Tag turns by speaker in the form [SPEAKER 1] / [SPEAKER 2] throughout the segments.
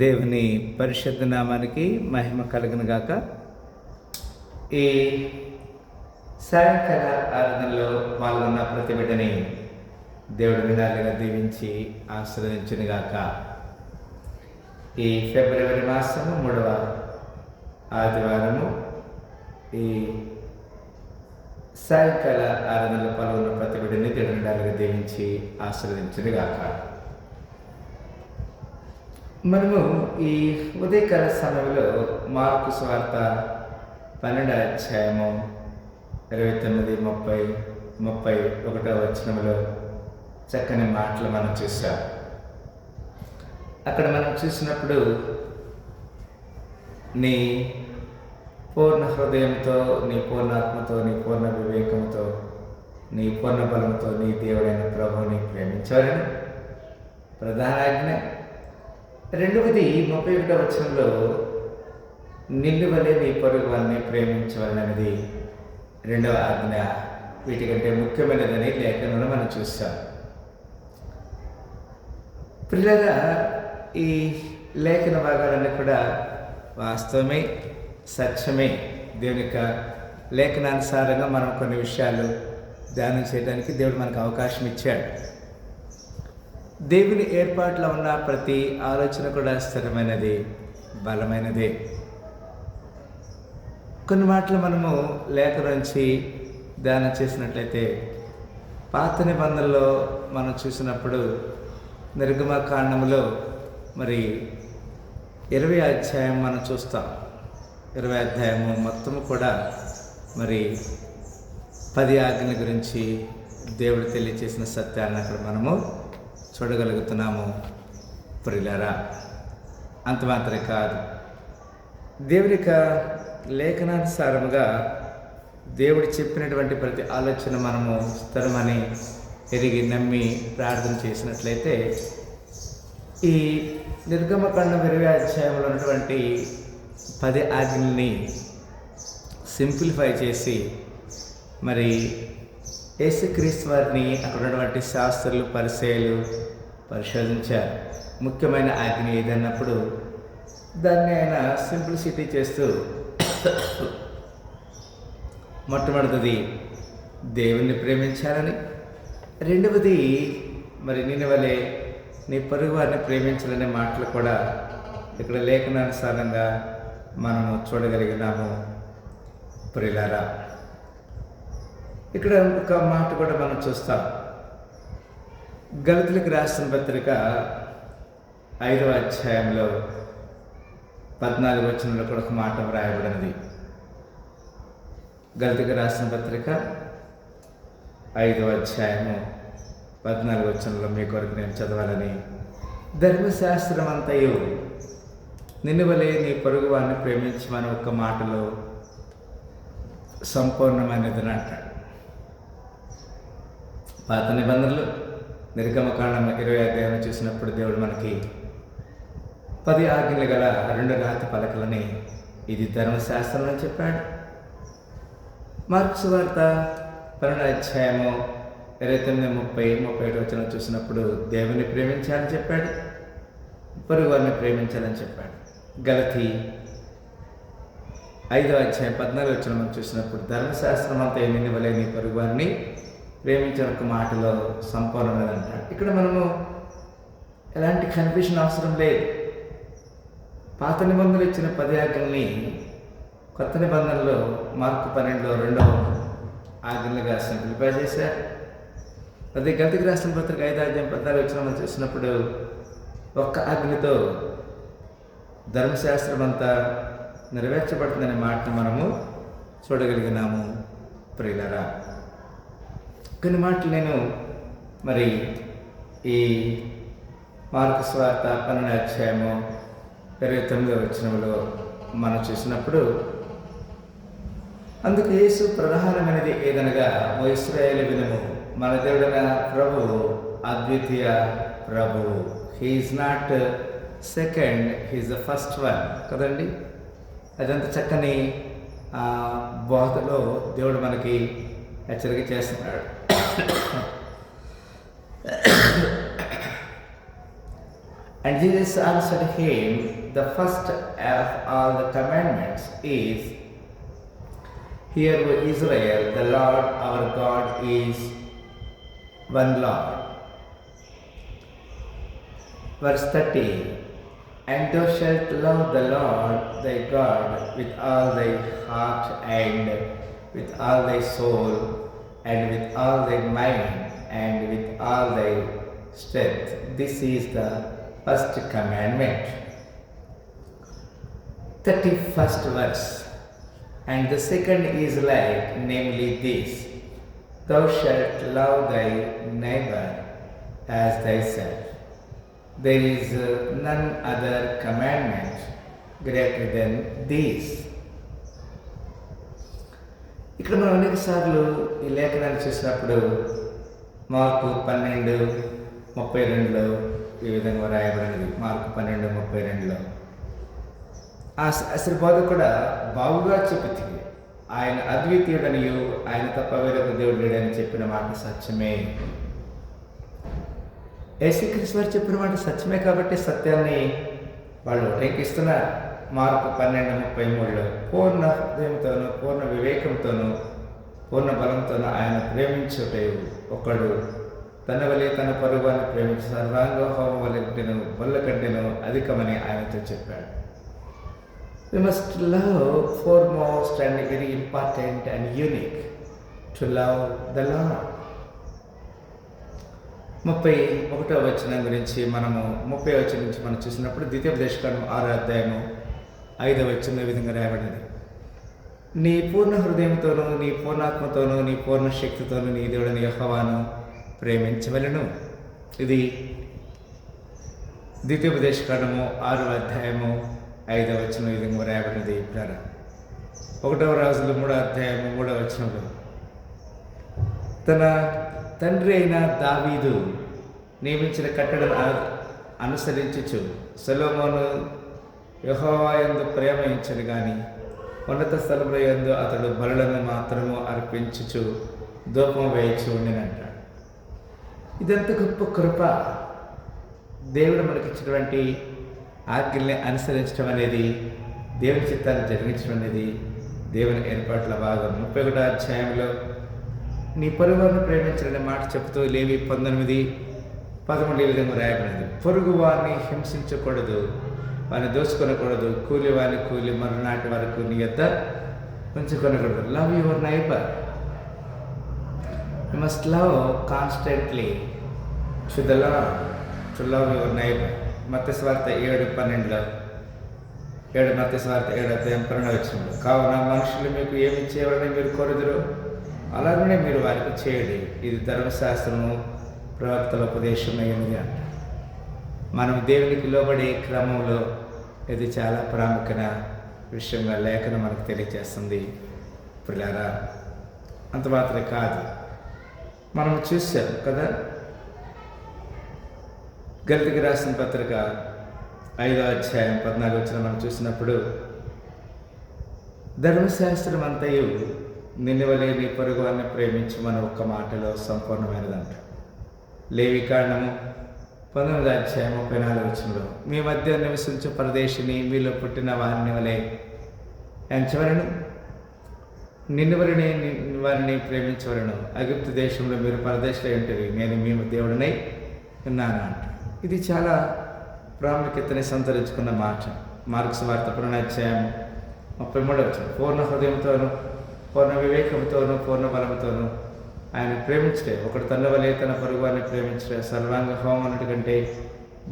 [SPEAKER 1] దేవుని పరిశుద్ధ నామానికి మహిమ కలుగును గాక. ఈ సాయంకాల ఆరాధనలో పాల్గొన్న ప్రతి బిడ్డని దేవుడి వినాలుగా దీవించి ఆశీర్వదించును గాక. ఈ ఫిబ్రవరి మాసము 3వ ఆదివారము ఈ సాయంకాల ఆరాధనలో పాల్గొన్న ప్రతి బిడ్డని దేవుడి వినాలుగా దీవించి ఆశీర్వదించును గాక. మనము ఈ ఉదయకాల సమయంలో మార్కు సువార్త 12వ అధ్యాయము 29, 30, 31వ వచనంలో చక్కని మాటలు మనం చూసాం. అక్కడ మనం చూసినప్పుడు నీ పూర్ణ హృదయంతో, నీ పూర్ణ ఆత్మతో, నీ పూర్ణ వివేకంతో, నీ పూర్ణ బలంతో నీ దేవుడైన ప్రభువుని ప్రేమించాలని ప్రధాన ఆజ్ఞ. రెండవది 31వ వచనంలో నిన్ను వలె నీ పొరుగు వారిని ప్రేమించవాలనేది రెండవ ఆజ్ఞ. వీటికంటే ముఖ్యమైనదని లేఖనంలో మనం చూస్తాం. పిల్లగా ఈ లేఖన భాగాలన్నీ కూడా వాస్తవమే, సత్యమే. దేవుని యొక్క లేఖనానుసారంగా మనం కొన్ని విషయాలు ధ్యానం చేయడానికి దేవుడు మనకు అవకాశం ఇచ్చాడు. దేవుని ఏర్పాట్లో ఉన్న ప్రతి ఆలోచన కూడా స్థిరమైనది, బలమైనది. కొన్ని మాటలు మనము లేఖ నుంచి ధ్యానం చేసినట్లయితే పాత నిబంధనలో మనం చూసినప్పుడు నిర్గమకాండములో మరి 20వ అధ్యాయం మనం చూస్తాం. 20వ అధ్యాయము మొత్తము కూడా మరి 10 ఆజ్ఞల గురించి దేవుడు తెలియచేసిన సత్యాలను అక్కడ మనము చూడగలుగుతున్నాము. ప్రియులారా, అంత మాత్రమే కాదు, దేవుని యొక్క లేఖనానుసారముగా దేవుడు చెప్పినటువంటి ప్రతి ఆలోచన మనము స్థిరమని ఎరిగి నమ్మి ప్రార్థన చేసినట్లయితే ఈ నిర్గమకాండం 20వ అధ్యాయంలో ఉన్నటువంటి 10 ఆజ్ఞల్ని సింప్లిఫై చేసి మరి యేసుక్రీస్తు వారిని అక్కడ ఉన్నటువంటి శాస్త్రులు, పరిసయ్యులు పరిశోధించారు. ముఖ్యమైన ఆజ్ఞ ఏదన్నప్పుడు దాన్ని ఆయన సింప్లిసిటీ చేస్తూ మొట్టమొదటిది దేవుణ్ణి ప్రేమించాలని, రెండవది మరి నిన్ను వలె నీ పొరుగు వారిని ప్రేమించాలనే మాటలు కూడా ఇక్కడ లేఖనానుసారంగా మనము చూడగలిగినాము. ప్రియులారా, ఇక్కడ ఒక మాట కూడా మనం చూస్తాం. గలతీయులకు రాసిన పత్రిక 5వ అధ్యాయంలో 14వ వచనంలో కూడా ఒక మాట వ్రాయబడినది. గలతీయులకు రాసిన పత్రిక 5వ అధ్యాయము 14వ వచనంలో మీ కొరకు నేను చదవాలని, ధర్మశాస్త్రం అంతయు నిన్ను వలె నీ పొరుగు వారిని ప్రేమించమని ఒక్క మాటలో సంపూర్ణమైనదని అంటాడు. పాత నిబంధనలు నిర్గమకాండం 20వ అధ్యాయం చూసినప్పుడు దేవుడు మనకి 10 ఆజ్ఞలు గల 2 రాతి పలకలని ఇది ధర్మశాస్త్రం అని చెప్పాడు. మార్కు సువార్త 12వ అధ్యాయము 29, 30, 31 వచనం చూసినప్పుడు దేవుని ప్రేమించాలని చెప్పాడు, పొరుగు వారిని ప్రేమించాలని చెప్పాడు. గలతీ 5వ అధ్యాయం 14వ వచనం మనం చూసినప్పుడు ధర్మశాస్త్రం అంతా నిన్ను వలె నీ పొరుగు వారిని ప్రేమించిన ఒక మాటలో సంపూర్ణమైన అంటాడు. ఇక్కడ మనము ఎలాంటి కన్ఫ్యూషన్ అవసరం లేదు. పాత నిబంధనలు ఇచ్చిన 10 ఆజ్ఞల్ని కొత్త నిబంధనలో మార్కు 12లో 2వ ఆజ్ఞలుగా సింప్లిఫై చేశారు. అదే గలతీయులకు రాసిన పత్రిక 5వ అధ్యాయం 14వ వచనం మనం చూసినప్పుడు ఒక్క ఆజ్ఞతో ధర్మశాస్త్రం అంతా నెరవేర్చబడుతుందనే మాటను మనము చూడగలిగినాము. ప్రియులారా, కొన్ని మాటలు నేను మరి ఈ మార్కు సువార్త 12వ అధ్యాయము 29వ వచనంలో మనం చూసినప్పుడు అందుకు యేసు ప్రధానమైనది ఏదనగా, ఓ ఇశ్రాయేలు వినుము, మన దేవుడైన ప్రభువు అద్వితీయ ప్రభువు. He is not second, he is the first one కదండి. అదంత చక్కని బోధలో దేవుడు మనకి హెచ్చరిక చేస్తున్నాడు. And Jesus answered him, the first of all the commandments is, Hear, O Israel, the Lord our God is one Lord. Verse 30, And thou shalt love the Lord thy God with all thy heart and with all thy soul and with all thy mind and with all thy strength. This is the first commandment. 31st verse. And the second is like, namely this, Thou shalt love thy neighbor as thyself. There is none other commandment greater than these. ఇక్కడ మనం అనేక సార్లు ఈ లేఖనాన్ని చూసినప్పుడు mark 12:32లో ఈ విధంగా రాయబడినది. Mark 12:32లో అసలు బోధ కూడా బాగుగా చెప్పుతుంది. ఆయన అద్వితీయుడనియు ఆయన తప్ప వేరొక దేవుడు లేడని చెప్పిన మాట సత్యమే. యేసుక్రీస్తు వారు చెప్పిన మాట సత్యమే కాబట్టి సత్యాన్ని వాళ్ళు టేకిస్తున్నారు. మార్కు 12:33లో పూర్ణ హృదయంతోనూ పూర్ణ వివేకంతోనూ పూర్ణ బలంతోనూ ఆయన ప్రేమించుటే ఒకడు తన వలె తన పొరుగువారిని ప్రేమించి సర్వాంగ హోమం వలె కంటేను బల్ల కంటేను అధికమని ఆయనతో చెప్పాడు. We must love foremost and very important and unique to love the Lord. 31వ వచనం గురించి మనము 30వ వచనం నుంచి మనం చూసినప్పుడు ద్వితీయోపదేశకాండం 6వ అధ్యాయము 5వ వచనం ఈ విధంగా రాయబడింది. నీ పూర్ణ హృదయంతోనూ నీ పూర్ణాత్మతోనూ నీ పూర్ణ శక్తితోనూ నీ దేవుడని యెహోవాను ప్రేమించవలెను. ఇది ద్వితీయోపదేశకాండము 6వ అధ్యాయము 5వ వచనం ఈ విధంగా రాయబడినది. 1వ రాజులు 3వ అధ్యాయము 3వ వచనంలో తన తండ్రి అయిన దావీదు నియమించిన కట్టడను అనుసరించుచు సొలొమోను యెహోవా యందు ప్రేమించను గాని ఉన్నత స్థలముల యందు అతడు బలులను మాత్రము అర్పించుచు ధూపం వేయించి ఉండినంటాడు. ఇదంత గొప్ప కృప. దేవుడు మనకిచ్చినటువంటి ఆజ్ఞల్ని అనుసరించడం అనేది, దేవుని చిత్తాన్ని జరిగించడం అనేది దేవుని ఏర్పాట్ల భాగం. 31వ అధ్యాయంలో నీ పొరుగువారిని ప్రేమించాలనే మాట చెబుతూ లేవి 19:13 ఈ విధంగా రాయబడింది. పొరుగు వారిని హింసించకూడదు, వారిని దోచుకొనకూడదు, కూలి వారిని కూలి మరునాటి వరకు నీ యొద్ద ఉంచుకొనకూడదు. Love your neighbour. You must love constantly to the Lord, to love your neighbour. మత్తయి సువార్త 7:12లో మత్తయి సువార్త 7:12 కావున మనుషులు మీకు ఏమి చేయవాలని మీరు కోరుదురు అలాగనే మీరు వారికి చేయండి, ఇది ధర్మశాస్త్రము ప్రవక్తల ఉపదేశమైనది అంట. మనం దేవునికి లోబడే క్రమంలో ఇది చాలా ప్రాముఖ్యమైన విషయంగా లేఖనం మనకు తెలియజేస్తుంది. పిల్లారా, అంత మాత్రమే కాదు, మనం చూసాం కదా, గలతీయులకు రాసిన పత్రిక 5వ అధ్యాయం 14 వచనం మనం చూసినప్పుడు ధర్మశాస్త్రం అంతయు నిన్ను వలె నీ పొరుగువారిని ప్రేమించి మన ఒక్క మాటలో సంపూర్ణమైనదంట. లేవికాండము 19వ అధ్యాయం 34 వచనంలో మీ మధ్య నివసించు పరదేశిని మీలో పుట్టిన వారిని వలె ఎంచవలను, నిన్ను వలనే వారిని ప్రేమించవలను. ఐగుప్తు దేశంలో మీరు పరదేశులు ఏంటివి, నేను మీ దేవుడినై ఉన్నాను అంట. ఇది చాలా ప్రాముఖ్యతని సంతరించుకున్న మాట. మార్కు సువార్త 1వ అధ్యాయం 33వ వచనం పూర్ణ హృదయంతోనూ పూర్ణ వివేకంతోనూ పూర్ణ బలంతోనూ ఆయన ప్రేమించడే ఒకడు తన వలె తన పొరుగువారిని ప్రేమించడే సర్వాంగ హోమం కంటే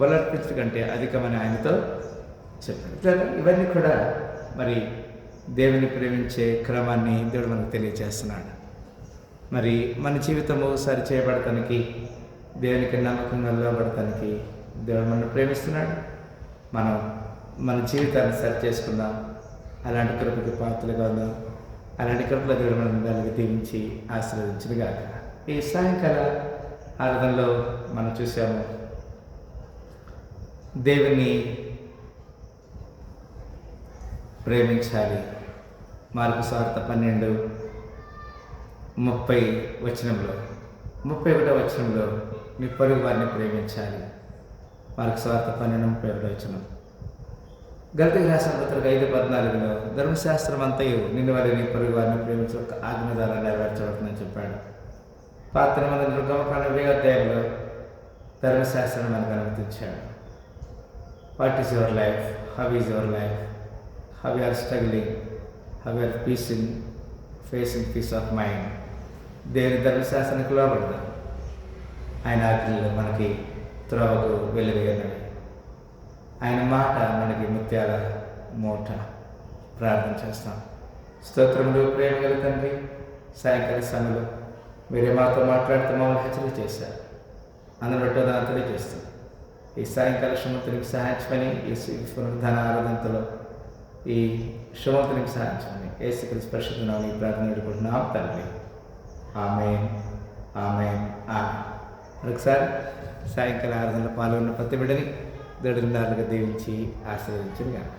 [SPEAKER 1] బలర్పించడం కంటే అధికమని ఆయనతో చెప్పారు. ఇవన్నీ కూడా మరి దేవుని ప్రేమించే క్రమాన్ని దేవుడు మనకు తెలియజేస్తున్నాడు. మరి మన జీవితము సరి చేయబడటానికి, దేవునికి నమ్మకంగా లోబడటానికి దేవుడు మనల్ని ప్రేమిస్తున్నాడు. మనం మన జీవితాన్ని సరి చేసుకుందాం, అలాంటి కృపకి పాత్రలుగా ఉందాం. అలాంటి కృపల దేవుడు మనం దానికి దీవించి ఆశీర్వదించునుగాక. ఈ సాయంకాల ఆరాధనలో మనం చూసాము, దేవుని ప్రేమించాలి. మార్కు సువార్త 12:30 వచనంలో 31వ వచనంలో నీ పొరుగు వారిని ప్రేమించాలి. వారికి స్వార్థ 12:37 వచ్చిన గలతీయులకు రాసిన పత్రిక 5:14 ధర్మశాస్త్రం అంతయు నిన్ను వలె నీ పొరుగు వారిని ప్రేమించు ఒక ఆజ్ఞ ద్వారా నెరవేర్చబడుతుందని చెప్పాడు. పాత నిబంధన నిర్గమకాండ 20వ అధ్యాయంలో ధర్మశాస్త్రం మనకు అనుమతించాడు. What is your life? How is your life? How you are struggling? How you are facing peace of mind? దేవుని ధర్మశాస్త్రానికి లోబడదాం. ఆయన ఆజ్ఞలు మనకి త్రోవకు వెలువైనవి. ఆయన మాట మనకి ముత్యాల మూట. ప్రార్థన చేస్తాం. స్తోత్రములు, ప్రేమ గల తండ్రి, సాయంకాల సమయంలో మీరే మాతో మాట్లాడుతూ మమ్మల్ని హెచ్చరిక చేశారు. అందరూ దాన్ని తెలియజేస్తుంది. ఈ సాయంకాల శుభంతునికి సహాయించమని, ఈ పునరుద్ధాన ఆరాధనలో ఈ శుభంతునికి సహాయించమని యేసుక్రీస్తు పరిశుద్ధ నామమున ఈ ప్రార్థన వేడుకుంటున్నాం తండ్రి. ఆమేన్, ఆమేన్, ఆమేన్. మరొకసారి సాయంకాల ఆరాధనలో పాల్గొన్న ప్రతి బిడ్డని దొడుగున్నారుగా దీవించి ఆశీర్వదించును గాక.